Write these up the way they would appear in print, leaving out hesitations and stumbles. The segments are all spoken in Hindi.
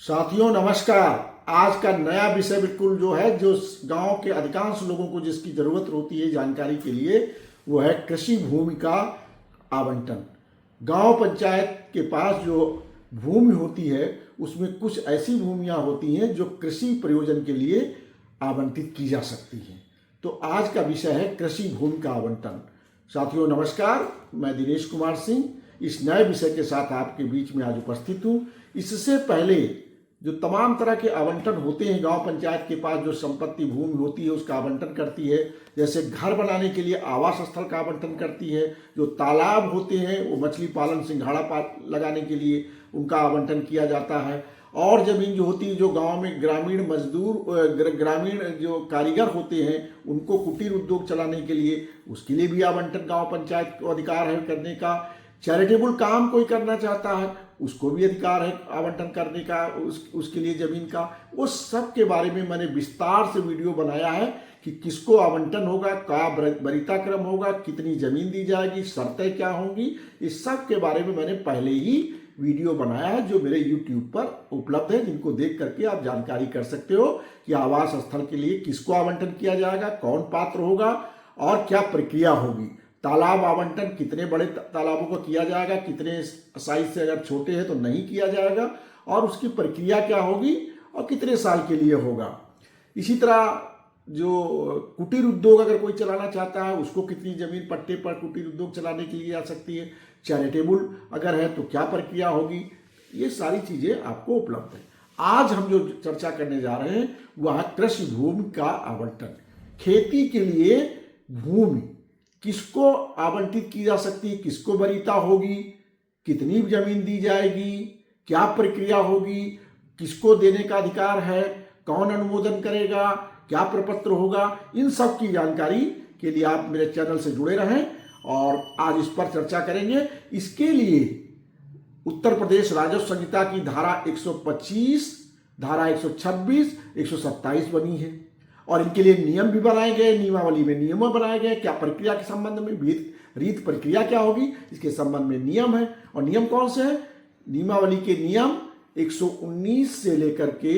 साथियों नमस्कार। आज का नया विषय बिल्कुल जो है, जो गांव के अधिकांश लोगों को जिसकी जरूरत होती है जानकारी के लिए, वो है कृषि भूमि का आवंटन। गांव पंचायत के पास जो भूमि होती है उसमें कुछ ऐसी भूमियां होती हैं जो कृषि प्रयोजन के लिए आवंटित की जा सकती हैं। तो आज का विषय है कृषि भूमि का आवंटन। साथियों नमस्कार, मैं दिनेश कुमार सिंह इस नए विषय के साथ आपके बीच में आज उपस्थित हूँ। इससे पहले जो तमाम तरह के आवंटन होते हैं, गांव पंचायत के पास जो संपत्ति भूमि होती है उसका आवंटन करती है। जैसे घर बनाने के लिए आवास स्थल का आवंटन करती है। जो तालाब होते हैं वो मछली पालन सिंघाड़ा लगाने के लिए उनका आवंटन किया जाता है। और जमीन जो होती है, जो गांव में ग्रामीण मजदूर ग्रामीण जो कारीगर होते हैं उनको कुटीर उद्योग चलाने के लिए, उसके लिए भी आवंटन गांव पंचायत को अधिकार है करने का। चैरिटेबल काम कोई करना चाहता है उसको भी अधिकार है आवंटन करने का, उसके लिए जमीन का। वो सब के बारे में मैंने विस्तार से वीडियो बनाया है कि किसको आवंटन होगा, क्या वरीयता क्रम होगा, कितनी जमीन दी जाएगी, शर्तें क्या होंगी, इस सब के बारे में मैंने पहले ही वीडियो बनाया है जो मेरे YouTube पर उपलब्ध है, जिनको देख करके आप जानकारी कर सकते हो कि आवास स्थल के लिए किसको आवंटन किया जाएगा, कौन पात्र होगा और क्या प्रक्रिया होगी। तालाब आवंटन कितने बड़े तालाबों को किया जाएगा, कितने साइज से अगर छोटे हैं तो नहीं किया जाएगा, और उसकी प्रक्रिया क्या होगी और कितने साल के लिए होगा। इसी तरह जो कुटीर उद्योग अगर कोई चलाना चाहता है उसको कितनी जमीन पट्टे पर कुटीर उद्योग चलाने के लिए आ सकती है। चैरिटेबल अगर है तो क्या प्रक्रिया होगी, ये सारी चीजें आपको उपलब्ध है। आज हम जो चर्चा करने जा रहे हैं वह कृषि भूमि का आवंटन। खेती के लिए भूमि किसको आवंटित की जा सकती है, किसको वरीयता होगी, कितनी जमीन दी जाएगी, क्या प्रक्रिया होगी, किसको देने का अधिकार है, कौन अनुमोदन करेगा, क्या प्रपत्र होगा, इन सब की जानकारी के लिए आप मेरे चैनल से जुड़े रहें और आज इस पर चर्चा करेंगे। इसके लिए उत्तर प्रदेश राजस्व संहिता की धारा 125, धारा 126, 127 बनी है और इनके लिए नियम भी बनाए गए। नियमावली में नियम बनाए गए, क्या प्रक्रिया के संबंध में रीत प्रक्रिया क्या होगी इसके संबंध में नियम है। और नियम कौन से हैं? नियमावली के नियम 119 से लेकर के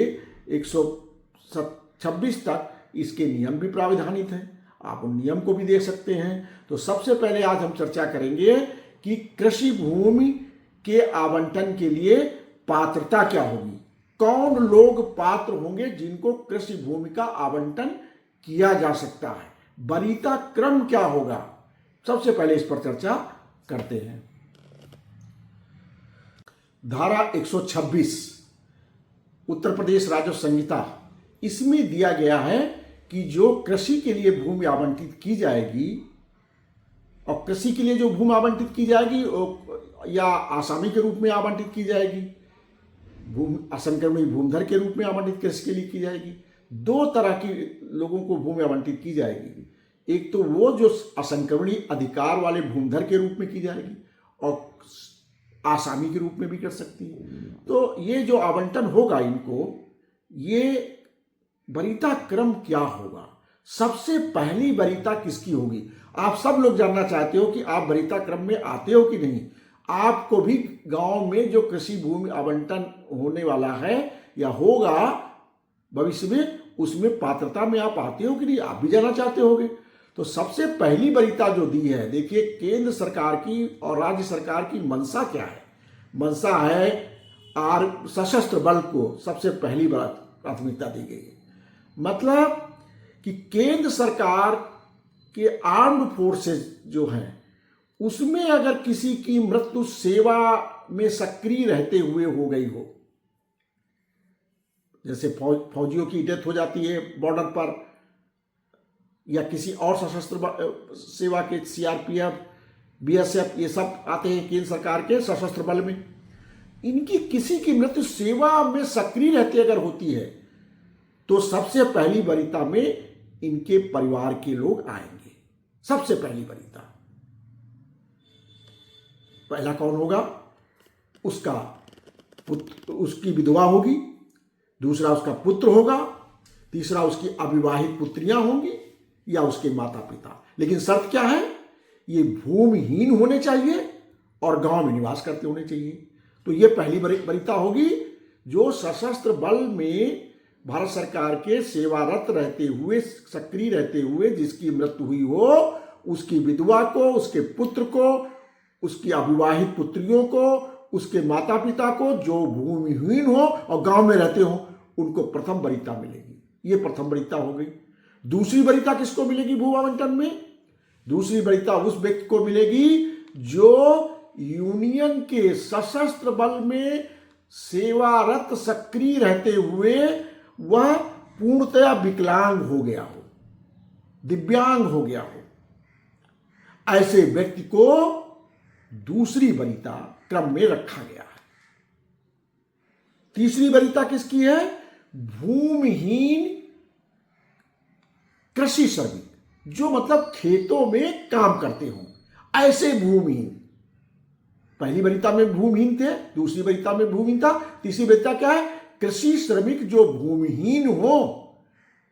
126 तक इसके नियम भी प्राविधानित हैं, आप उन नियम को भी देख सकते हैं। तो सबसे पहले आज हम चर्चा करेंगे कि कृषि भूमि के आवंटन के लिए पात्रता क्या होगी, कौन लोग पात्र होंगे जिनको कृषि भूमि का आवंटन किया जा सकता है, वरीयता क्रम क्या होगा। सबसे पहले इस पर चर्चा करते हैं। धारा 126 उत्तर प्रदेश राजस्व संहिता, इसमें दिया गया है कि जो कृषि के लिए भूमि आवंटित की जाएगी, और कृषि के लिए जो भूमि आवंटित की जाएगी या आसामी के रूप में आवंटित की जाएगी, असंक्रमणी भूमिधर के रूप में आवंटित कृषि के लिए की जाएगी। दो तरह की लोगों को भूमि आवंटित की जाएगी। एक तो वो जो असंक्रमणी अधिकार वाले भूमिधर के रूप में की जाएगी और आसामी के रूप में भी कर सकती है। तो ये जो आवंटन होगा इनको, ये वरीयता क्रम क्या होगा, सबसे पहली वरीयता किसकी होगी। आप सब लोग जानना चाहते हो कि आप वरीयता क्रम में आते हो कि नहीं। आपको भी गांव में जो कृषि भूमि आवंटन होने वाला है या होगा भविष्य में, उसमें पात्रता में आप आते हो कि नहीं, आप भी जाना चाहते होगे। तो सबसे पहली वरीयता जो दी है, देखिए केंद्र सरकार की और राज्य सरकार की मंशा क्या है। मंशा है सशस्त्र बल को सबसे पहली प्राथमिकता दी गई है। मतलब कि केंद्र सरकार के आर्म्ड फोर्सेस जो हैं उसमें अगर किसी की मृत्यु सेवा में सक्रिय रहते हुए हो गई हो, जैसे फौजियों की डेथ हो जाती है बॉर्डर पर, या किसी और सशस्त्र सेवा के सीआरपीएफ, बीएसएफ, ये सब आते हैं केंद्र सरकार के सशस्त्र बल में, इनकी किसी की मृत्यु सेवा में सक्रिय रहते अगर होती है तो सबसे पहली वरीयता में इनके परिवार के लोग आएंगे। सबसे पहली वरीयता, पहला कौन होगा, उसका पुत्र, उसकी विधवा होगी, दूसरा उसका पुत्र होगा, तीसरा उसकी अविवाहित पुत्रियां होंगी या उसके माता पिता। लेकिन शर्त क्या है, ये भूमिहीन होने चाहिए और गांव में निवास करते होने चाहिए। तो ये पहली वरीयता होगी। जो सशस्त्र बल में भारत सरकार के सेवारत रहते हुए, सक्रिय रहते हुए जिसकी मृत्यु हुई हो, उसकी विधवा को, उसके पुत्र को, उसकी अविवाहित पुत्रियों को, उसके माता पिता को, जो भूमिहीन हो और गांव में रहते हो, उनको प्रथम वरीयता मिलेगी। ये प्रथम वरीयता हो गई। दूसरी वरीयता किसको मिलेगी भू आवंटन में? दूसरी वरीयता उस व्यक्ति को मिलेगी जो यूनियन के सशस्त्र बल में सेवारत सक्रिय रहते हुए वह पूर्णतया विकलांग हो गया हो, दिव्यांग हो गया हो। ऐसे व्यक्ति को दूसरी वरीयता क्रम में रखा गया है। तीसरी वरीयता किसकी है? भूमिहीन कृषि श्रमिक, जो मतलब खेतों में काम करते हो, ऐसे भूमिहीन। पहली वरीयता में भूमिहीन थे, दूसरी वरीयता में भूमिहीन था, तीसरी वरीयता क्या है? कृषि श्रमिक जो भूमिहीन हो,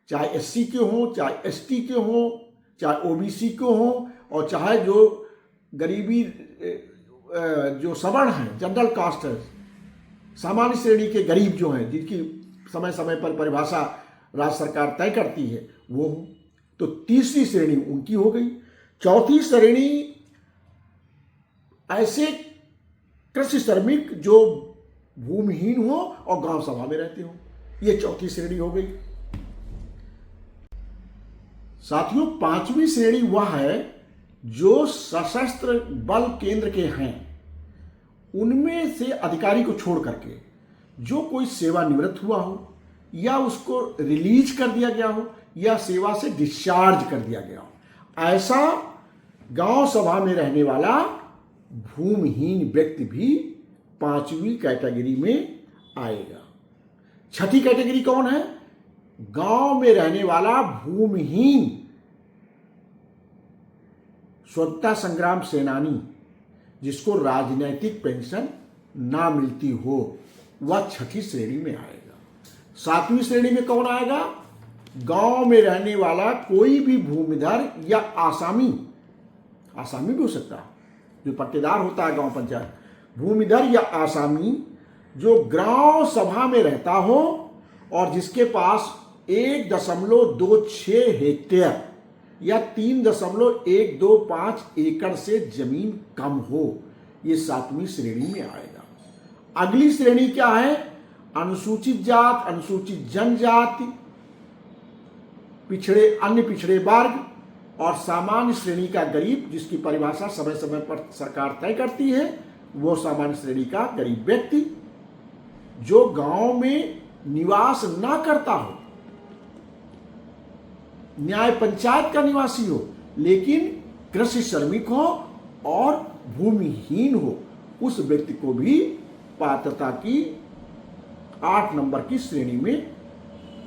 चाहे एससी के हो, चाहे एसटी के हो, चाहे ओबीसी के हो, और चाहे जो गरीबी जो सवर्ण हैं, जनरल कास्ट है, सामान्य श्रेणी के गरीब जो हैं, जिनकी समय समय पर परिभाषा राज्य सरकार तय करती है, वो हो। तो तीसरी श्रेणी उनकी हो गई। चौथी श्रेणी ऐसे कृषि श्रमिक जो भूमिहीन हो और गांव सभा में रहते हो, ये चौथी श्रेणी हो गई। साथियों, पांचवी श्रेणी वह है जो सशस्त्र बल केंद्र के हैं, उनमें से अधिकारी को छोड़ करके जो कोई सेवानिवृत्त हुआ हो, या उसको रिलीज कर दिया गया हो, या सेवा से डिस्चार्ज कर दिया गया हो, ऐसा गांव सभा में रहने वाला भूमिहीन व्यक्ति भी पांचवी कैटेगरी में आएगा। छठी कैटेगरी कौन है? गांव में रहने वाला भूमिहीन स्वतंत्रता संग्राम सेनानी, जिसको राजनैतिक पेंशन ना मिलती हो, वह छठी श्रेणी में आएगा। सातवीं श्रेणी में कौन आएगा? गांव में रहने वाला कोई भी भूमिधर या आसामी, आसामी भी हो सकता है, जो पट्टेदार होता है गांव पंचायत, भूमिधर या आसामी जो गांव सभा में रहता हो और जिसके पास 1.26 हेक्टेयर या 3.125 एकड़ से जमीन कम हो, ये सातवीं श्रेणी में आएगा। अगली श्रेणी क्या है? अनुसूचित जात, अनुसूचित जनजाति, अन्य पिछड़े वर्ग और सामान्य श्रेणी का गरीब, जिसकी परिभाषा समय समय पर सरकार तय करती है, वो सामान्य श्रेणी का गरीब व्यक्ति जो गांव में निवास ना करता हो, न्याय पंचायत का निवासी हो, लेकिन कृषि श्रमिक हो और भूमिहीन हो, उस व्यक्ति को भी पात्रता की 8 नंबर की श्रेणी में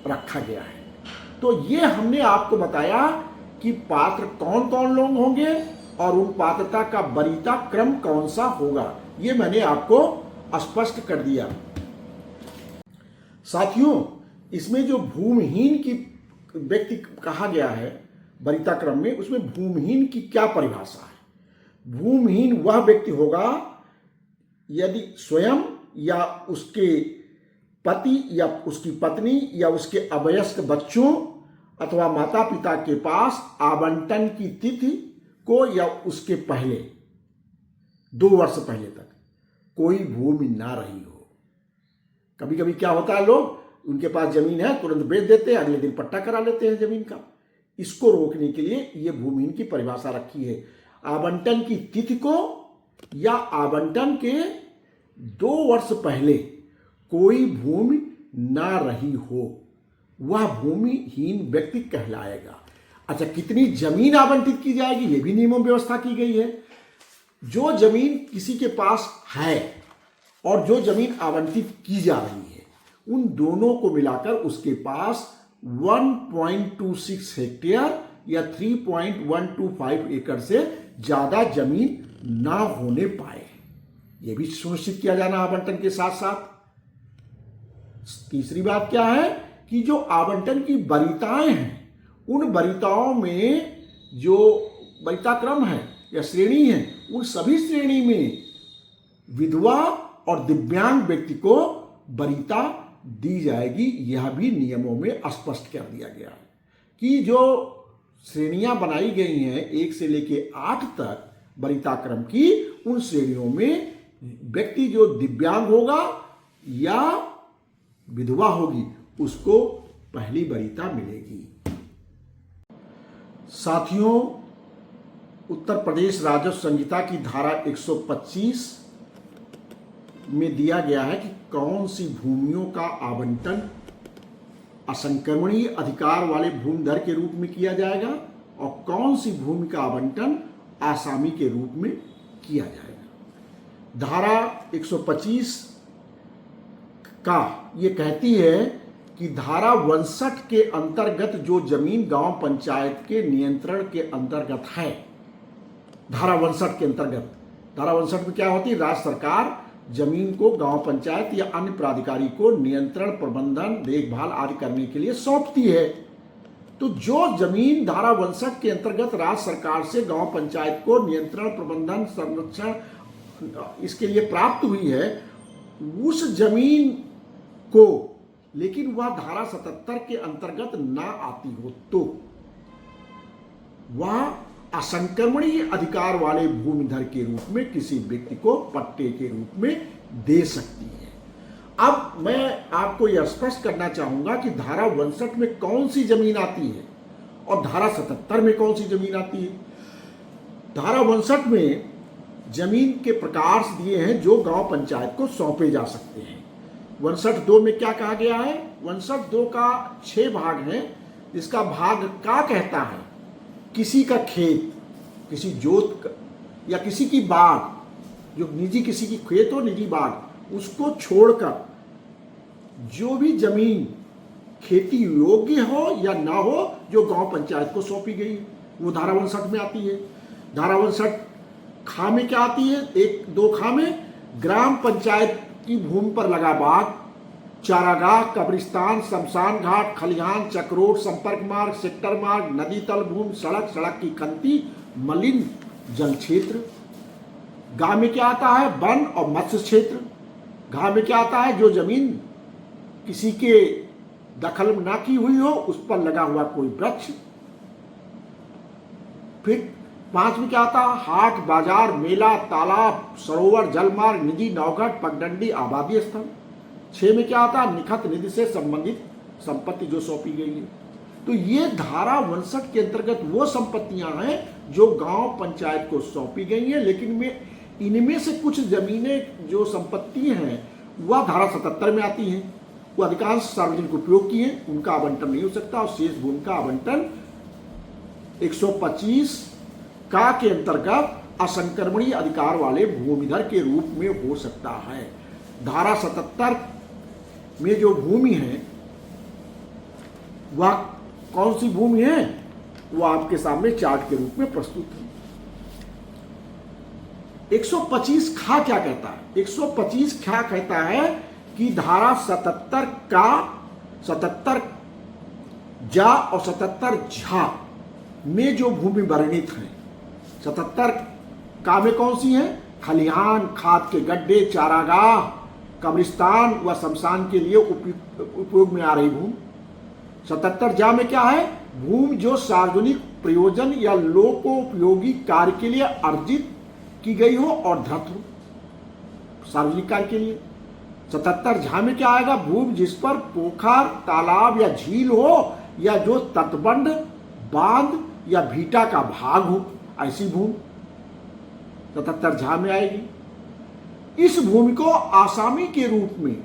रखा गया है। तो ये हमने आपको बताया कि पात्र कौन कौन लोग होंगे और उन पात्रता का वरीयता क्रम कौन सा होगा, ये मैंने आपको स्पष्ट कर दिया। साथियों, इसमें जो भूमिहीन की व्यक्ति कहा गया है वरीयता क्रम में, उसमें भूमिहीन की क्या परिभाषा है? भूमिहीन वह व्यक्ति होगा यदि स्वयं या उसके पति या उसकी पत्नी या उसके अवयस्क बच्चों अथवा माता पिता के पास आवंटन की तिथि को या उसके पहले 2 वर्ष पहले तक कोई भूमि ना रही हो। कभी कभी क्या होता है, लोग उनके पास जमीन है, तुरंत बेच देते हैं, अगले दिन पट्टा करा लेते हैं जमीन का। इसको रोकने के लिए ये भूमिहीन की परिभाषा रखी है। आवंटन की तिथि को या आवंटन के 2 वर्ष पहले कोई भूमि ना रही हो, वह भूमिहीन व्यक्ति कहलाएगा। अच्छा, कितनी जमीन आवंटित की जाएगी, यह भी नियमों व्यवस्था की गई है। जो जमीन किसी के पास है और जो जमीन आवंटित की जा रही है, उन दोनों को मिलाकर उसके पास 1.26 हेक्टेयर या 3.125 एकड़ से ज्यादा जमीन ना होने पाए, यह भी सुनिश्चित किया जाना आवंटन के साथ साथ। तीसरी बात क्या है कि जो आवंटन की वरीयताएं हैं, उन वरीयताओं में जो वरीयता क्रम है या श्रेणी है, उन सभी श्रेणी में विधवा और दिव्यांग व्यक्ति को वरीयता दी जाएगी। यह भी नियमों में स्पष्ट कर दिया गया है कि जो श्रेणियां बनाई गई हैं 1 से लेके 8 तक वरीयता क्रम की, उन श्रेणियों में व्यक्ति जो दिव्यांग होगा या विधवा होगी उसको पहली वरीयता मिलेगी। साथियों, उत्तर प्रदेश राजस्व संहिता की धारा 125 में दिया गया है कि कौन सी भूमियों का आवंटन असंक्रमणीय अधिकार वाले भूमिधर के रूप में किया जाएगा और कौन सी भूमि का आवंटन आसामी के रूप में किया जाएगा। धारा 125 का ये कहती है कि धारा 62 के अंतर्गत जो जमीन गांव पंचायत के नियंत्रण के अंतर्गत है, धारा 62 के अंतर्गत, धारा 62 में क्या होती है, राज्य सरकार जमीन को गांव पंचायत या अन्य प्राधिकारी को नियंत्रण, प्रबंधन, देखभाल आदि करने के लिए सौंपती है। तो जो जमीन धारा 62 के अंतर्गत राज्य सरकार से गांव पंचायत को नियंत्रण, प्रबंधन, संरक्षण इसके लिए प्राप्त हुई है, उस जमीन को लेकिन वह धारा 77 के अंतर्गत ना आती हो तो वह असंक्रमणीय अधिकार वाले भूमिधर के रूप में किसी व्यक्ति को पट्टे के रूप में दे सकती है। अब मैं आपको यह स्पष्ट करना चाहूंगा कि धारा 62 में कौन सी जमीन आती है और धारा 77 में कौन सी जमीन आती है। धारा 62 में जमीन के प्रकार दिए हैं जो गांव पंचायत को सौंपे जा सकते हैं। 62 में क्या कहा गया है, 62 का 6 भाग है, जिसका भाग का कहता है किसी का खेत, किसी जोत या किसी की बाग, जो निजी किसी की खेत हो, निजी बाग, उसको छोड़कर जो भी जमीन खेती योग्य हो या ना हो जो गांव पंचायत को सौंपी गई वो धारा 62 में आती है। धारा 62 खा में क्या आती है, 1-2 खा में ग्राम पंचायत की भूमि पर लगा बाग, चारागाह, कब्रिस्तान, शमशान घाट, खलिहान, चक्रोट, संपर्क मार्ग, सेक्टर मार्ग, नदी तल भूमि, सड़क, सड़क की खंती, मलिन जल क्षेत्र। गांव में क्या आता है, वन और मत्स्य क्षेत्र। गांव में क्या आता है, जो जमीन किसी के दखल में ना की हुई हो उस पर लगा हुआ कोई वृक्ष। फिर 5 में क्या आता है, हाट, बाजार, मेला, तालाब, सरोवर, जलमार्ग, निधि, नौघट, पगडंडी, आबादी स्थल। 6 में क्या आता है, निखत निधि से संबंधित संपत्ति जो सौंपी गई है। तो ये धारा 62 के अंतर्गत वो संपत्तियां हैं जो गांव पंचायत को सौंपी गई हैं, लेकिन इनमें से कुछ जमीनें जो संपत्ति हैं वह धारा 77 में आती हैं। वो अधिकांश सार्वजनिक उपयोग की हैं, उनका आवंटन नहीं हो सकता और शेष भूमि का आवंटन 125 का के अंतर्गत असंक्रमणीय अधिकार वाले भूमिधर के रूप में हो सकता है। धारा 77 में जो भूमि है वह कौन सी भूमि है, वो आपके सामने चार्ट के रूप में प्रस्तुत है। 125 खा क्या कहता है, 125 खा कहता है कि धारा 77 का 77 जा और 77 झा में जो भूमि वर्णित है, 77 का में कौन सी है, खलिहान, खाद के गड्ढे, चारागाह, कब्रिस्तान व शमशान के लिए उपयोग में आ रही भूमि। 77 जा में क्या है, भूमि जो सार्वजनिक प्रयोजन या लोकोपयोगी कार्य के लिए अर्जित की गई हो और धृत हो, सार्वजनिक कार्य के लिए। 77 झा में क्या आएगा, भूमि जिस पर पोखर, तालाब या झील हो या जो तटबंध, बांध या भीटा का भाग हो, ऐसी भूमि 77 झा में आएगी। इस भूमि को आसामी के रूप में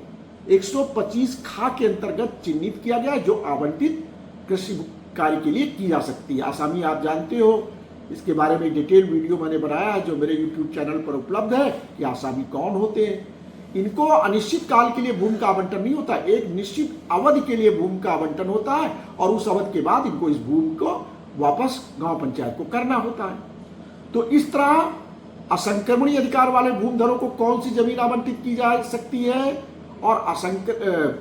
125 खा के अंतर्गत चिन्हित किया गया, जो आवंटित कृषि कार्य के लिए की जा सकती है। आसामी आप जानते हो, इसके बारे में डिटेल वीडियो मैंने बनाया है जो मेरे YouTube चैनल पर उपलब्ध है कि आसामी कौन होते हैं। इनको अनिश्चित काल के लिए भूमि का आवंटन नहीं होता, एक निश्चित अवधि के लिए भूमि का आवंटन होता है और उस अवधि के बाद इनको इस भूमि को वापस गांव पंचायत को करना होता है। तो इस तरह असंक्रमणीय अधिकार वाले भूमिधरों को कौन सी जमीन आवंटित की जा सकती है और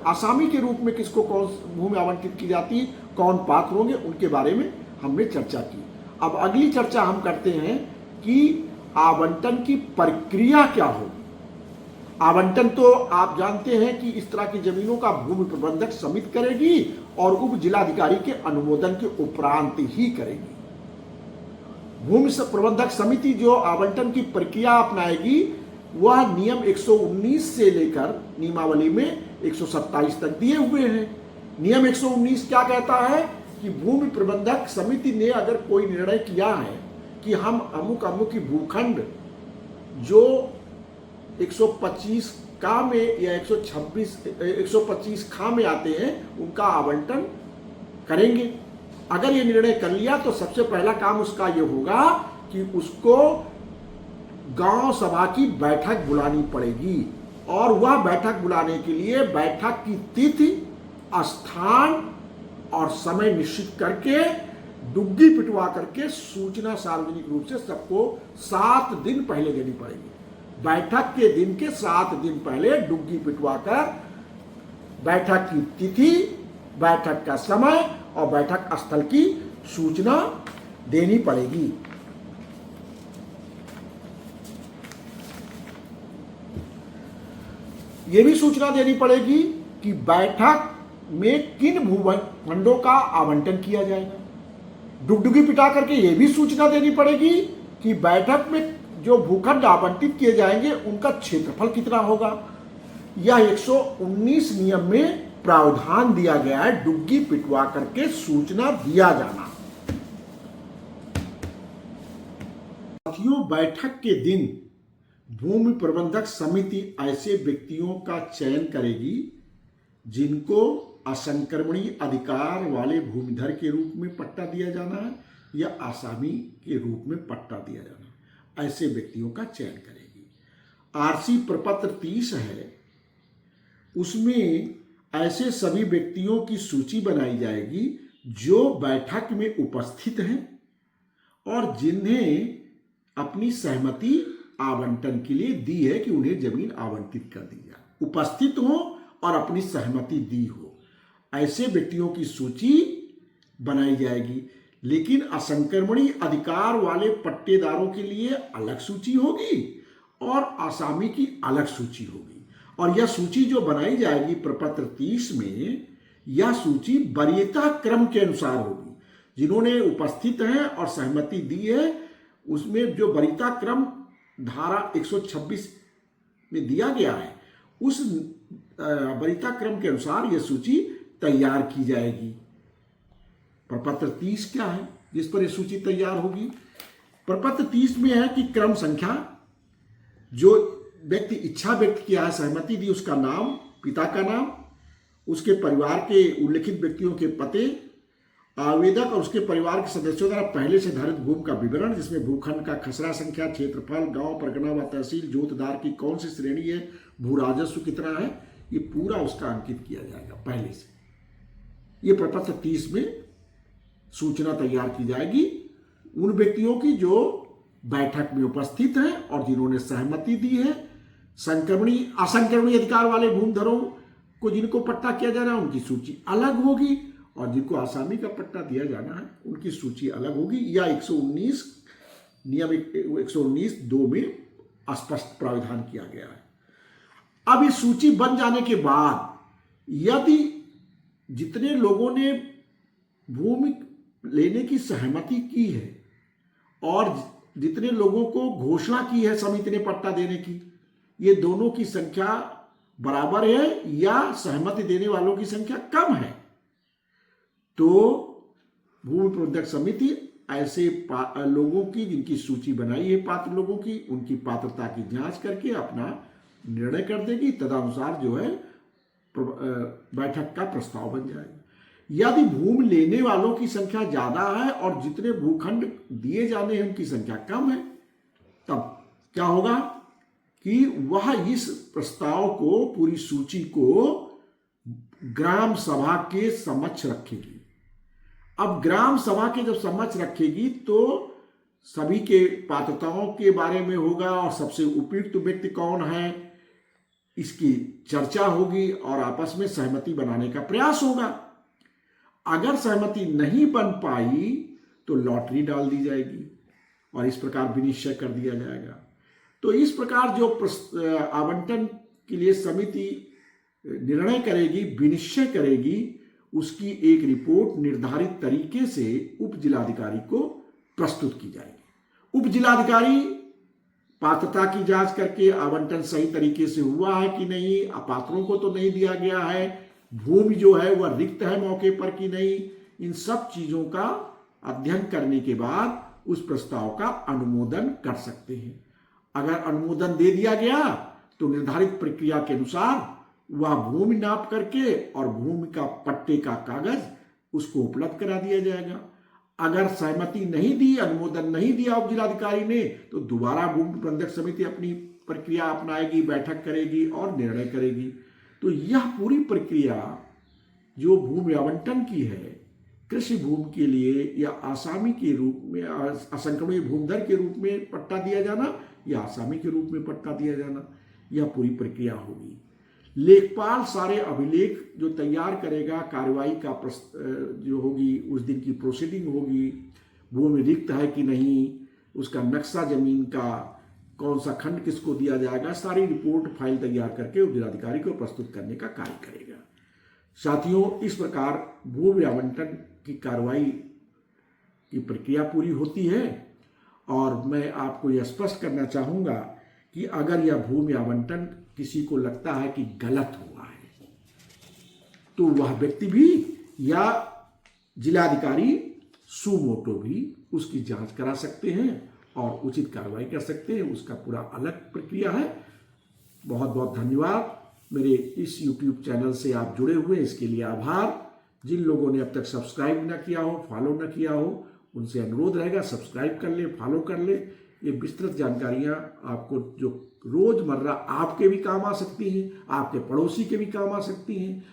आसामी के रूप में किसको कौन भूमि आवंटित की जाती है, कौन पात्र होंगे, उनके बारे में हमने चर्चा की। अब अगली चर्चा हम करते हैं कि आवंटन की प्रक्रिया क्या होगी। आवंटन तो आप जानते हैं कि इस तरह की जमीनों का भूमि प्रबंधक समिति करेगी और उप जिलाधिकारी के अनुमोदन के उपरांत ही करेगी। भूमि प्रबंधक समिति जो आवंटन की प्रक्रिया अपनाएगी वह नियम 119 से लेकर नियमावली में 127 तक दिए हुए हैं। नियम 119 क्या कहता है कि भूमि प्रबंधक समिति ने अगर कोई निर्णय किया है कि हम अमुक अमुक की भूखंड जो 125 का में या 125 खा में आते हैं उनका आवंटन करेंगे। अगर ये निर्णय कर लिया तो सबसे पहला काम उसका ये होगा कि उसको गांव सभा की बैठक बुलानी पड़ेगी और वह बैठक बुलाने के लिए बैठक की तिथि, स्थान और समय निश्चित करके डुग्गी पिटवा करके सूचना सार्वजनिक रूप से सबको 7 दिन पहले देनी पड़ेगी। बैठक के दिन के 7 दिन पहले डुग्गी पिटवा कर बैठक की तिथि, बैठक का समय और बैठक स्थल की सूचना देनी पड़ेगी। यह भी सूचना देनी पड़ेगी कि बैठक में किन भूखंडों का आवंटन किया जाएगा। डुगडुगी पिटा करके यह भी सूचना देनी पड़ेगी कि बैठक में जो भूखंड आवंटित किए जाएंगे उनका क्षेत्रफल कितना होगा। यह 119 नियम में प्रावधान दिया गया है, डुग्गी पिटवा करके सूचना दिया जाना। साथियों, बैठक के दिन भूमि प्रबंधक समिति ऐसे व्यक्तियों का चयन करेगी जिनको असंक्रमणीय अधिकार वाले भूमिधर के रूप में पट्टा दिया जाना है या आसामी के रूप में पट्टा दिया जाना है, ऐसे व्यक्तियों का चयन करेगी। आरसी प्रपत्र 30 है, उसमें ऐसे सभी व्यक्तियों की सूची बनाई जाएगी जो बैठक में उपस्थित हैं और जिन्हें अपनी सहमति आवंटन के लिए दी है कि उन्हें जमीन आवंटित कर दी जाए, उपस्थित हो और अपनी सहमति दी हो, ऐसे व्यक्तियों की सूची बनाई जाएगी। लेकिन असंक्रमणीय अधिकार वाले पट्टेदारों के लिए अलग सूची होगी और आसामी की अलग सूची होगी। और यह सूची जो बनाई जाएगी प्रपत्र 30 में, यह सूची वरीयता क्रम के अनुसार होगी। जिन्होंने उपस्थित हैं और सहमति दी है उसमें जो वरीयता क्रम धारा 126 में दिया गया है, उस वरीयता क्रम के अनुसार यह सूची तैयार की जाएगी। प्रपत्र 30 क्या है जिस पर यह सूची तैयार होगी? प्रपत्र 30 में है कि क्रम संख्या, जो व्यक्ति इच्छा व्यक्त किया है, सहमति दी, उसका नाम, पिता का नाम, उसके परिवार के उल्लिखित व्यक्तियों के पते, आवेदक और उसके परिवार के सदस्यों द्वारा पहले से धारित भूमि का विवरण, जिसमें भूखंड का खसरा संख्या, क्षेत्रफल, गांव, परगना व तहसील, जोतदार की कौन सी श्रेणी है, भू राजस्व कितना है, ये पूरा उसका अंकित किया जाएगा पहले से। ये प्रपत्र 30 में सूचना तैयार की जाएगी उन व्यक्तियों की जो बैठक में उपस्थित हैं और जिन्होंने सहमति दी है। संक्रमणीय असंक्रमणीय अधिकार वाले भूमिधरों को जिनको पट्टा किया जा रहा है उनकी सूची अलग होगी और जिनको आसामी का पट्टा दिया जाना है उनकी सूची अलग होगी। या 119 नियम 119(2) में स्पष्ट प्रावधान किया गया है। अब इस सूची बन जाने के बाद यदि जितने लोगों ने भूमि लेने की सहमति की है और जितने लोगों को घोषणा की है समिति ने पट्टा देने की, ये दोनों की संख्या बराबर है या सहमति देने वालों की संख्या कम है, तो भूमि प्रबंधक समिति ऐसे लोगों की जिनकी सूची बनाई है पात्र लोगों की, उनकी पात्रता की जांच करके अपना निर्णय कर देगी। तदनुसार जो है बैठक का प्रस्ताव बन जाएगा। यदि भूमि लेने वालों की संख्या ज्यादा है और जितने भूखंड दिए जाने हैं उनकी संख्या कम है, तब क्या होगा कि वह इस प्रस्ताव को, पूरी सूची को ग्राम सभा के समक्ष रखेगी। अब ग्राम सभा के जब समक्ष रखेगी तो सभी के पात्रताओं के बारे में होगा और सबसे उपयुक्त व्यक्ति कौन है इसकी चर्चा होगी और आपस में सहमति बनाने का प्रयास होगा। अगर सहमति नहीं बन पाई तो लॉटरी डाल दी जाएगी और इस प्रकार विनिश्चय कर दिया जाएगा। तो इस प्रकार जो आवंटन के लिए समिति निर्णय करेगी, विनिश्चय करेगी, उसकी एक रिपोर्ट निर्धारित तरीके से उप जिलाधिकारी को प्रस्तुत की जाएगी। उप जिलाधिकारी पात्रता की जांच करके आवंटन सही तरीके से हुआ है कि नहीं, अपात्रों को तो नहीं दिया गया है, भूमि जो है वह रिक्त है मौके पर कि नहीं, इन सब चीजों का अध्ययन करने के बाद उस प्रस्ताव का अनुमोदन कर सकते हैं। अगर अनुमोदन दे दिया गया तो निर्धारित प्रक्रिया के अनुसार वह भूमि नाप करके और भूमि का पट्टे का कागज उसको उपलब्ध करा दिया जाएगा। अगर सहमति नहीं दी, अनुमोदन नहीं दिया उप जिलाधिकारी ने, तो दोबारा भूमि प्रबंधक समिति अपनी प्रक्रिया अपनाएगी, बैठक करेगी और निर्णय करेगी। तो यह पूरी प्रक्रिया जो भूमि आवंटन की है, कृषि भूमि के लिए या आसामी के रूप में, असंक्रमणीय भूमिधर के रूप में पट्टा दिया जाना या आसामी के रूप में पट्टा दिया जाना, यह पूरी प्रक्रिया होगी। लेखपाल सारे अभिलेख जो तैयार करेगा, कार्रवाई का जो होगी, उस दिन की प्रोसीडिंग होगी, भूमि रिक्त है कि नहीं, उसका नक्शा जमीन का, कौन सा खंड किसको दिया जाएगा, सारी रिपोर्ट फाइल तैयार करके उप जिलाधिकारी को प्रस्तुत करने का कार्य करेगा। साथियों, इस प्रकार भूमि आवंटन की कार्रवाई की प्रक्रिया पूरी होती है। और मैं आपको यह स्पष्ट करना चाहूँगा कि अगर यह भूमि आवंटन किसी को लगता है कि गलत हुआ है तो वह व्यक्ति भी या जिलाधिकारी सुमोटो भी उसकी जांच करा सकते हैं और उचित कार्रवाई कर सकते हैं। उसका पूरा अलग प्रक्रिया है। बहुत बहुत धन्यवाद। मेरे इस YouTube चैनल से आप जुड़े हुए, इसके लिए आभार। जिन लोगों ने अब तक सब्सक्राइब न किया हो, फॉलो न किया हो, उनसे अनुरोध रहेगा सब्सक्राइब कर ले, फॉलो कर ले। ये विस्तृत जानकारियां आपको जो रोजमर्रा आपके भी काम आ सकती हैं, आपके पड़ोसी के भी काम आ सकती हैं,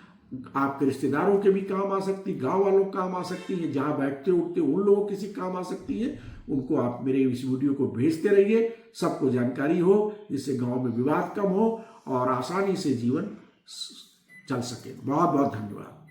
आपके रिश्तेदारों के भी काम आ सकती, गांव वालों को काम आ सकती हैं, जहां बैठते उठते उन लोगों किसी काम आ सकती है। उनको आप मेरे इस वीडियो को भेजते रहिए, सबको जानकारी हो, जिससे गांव में विवाद कम हो और आसानी से जीवन चल सके। बहुत बहुत धन्यवाद।